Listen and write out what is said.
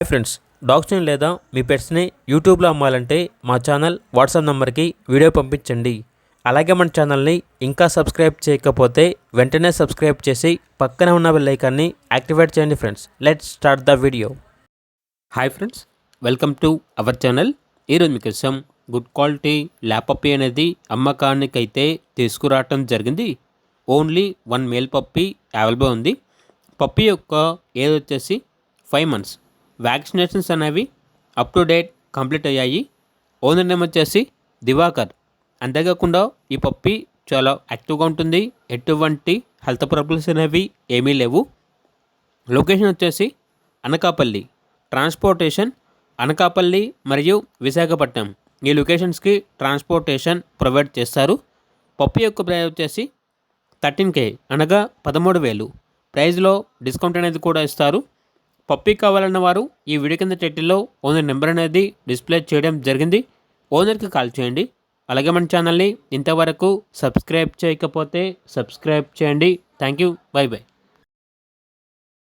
Hi friends, డాగ్స్ని లేదా మీ పెట్స్ని యూట్యూబ్లో అమ్మాలంటే మా ఛానల్ వాట్సాప్ నెంబర్కి వీడియో పంపించండి. అలాగే మన ఛానల్ని ఇంకా సబ్స్క్రైబ్ చేయకపోతే వెంటనే సబ్స్క్రైబ్ చేసి పక్కనే ఉన్న బెల్ ఐకాన్ని యాక్టివేట్ చేయండి. Friends, let's start the video. Hi friends, welcome to our channel. ఈరోజు మీకోసం గుడ్ క్వాలిటీ ల్యాబ్ పప్పీ అనేది అమ్మకానికైతే తీసుకురావటం జరిగింది. ఓన్లీ 1 మేల్ పప్పీ అవైలబుల్ ఉంది. పప్పీ యొక్క ఏజ్ వచ్చేసి 5 months. వ్యాక్సినేషన్స్ అనేవి అప్ టు డేట్ కంప్లీట్ అయ్యాయి. ఓనర్ నేమ్ వచ్చేసి దివాకర్. అంతేకాకుండా ఈ పప్పీ చాలా యాక్టివ్గా ఉంటుంది. ఎటువంటి హెల్త్ ప్రాబ్లమ్స్ అనేవి ఏమీ లేవు. లొకేషన్ వచ్చేసి అనకాపల్లి. ట్రాన్స్పోర్టేషన్ అనకాపల్లి మరియు విశాఖపట్నం, ఈ లొకేషన్స్కి ట్రాన్స్పోర్టేషన్ ప్రొవైడ్ చేస్తారు. పప్పీ యొక్క ప్రైస్ వచ్చేసి 13K అనగా 13,000. ప్రైస్లో డిస్కౌంట్ అనేది కూడా ఇస్తారు. పప్పీ కావాలన్న వారు ఈ వీడియో కింద టైటిల్లో ఓనర్ నెంబర్ అనేది డిస్ప్లే చేయడం జరిగింది. ఓనర్కి కాల్ చేయండి. అలాగే మన ఛానల్ని ఇంతవరకు సబ్స్క్రైబ్ చేయకపోతే సబ్స్క్రైబ్ చేయండి. Thank you. By by.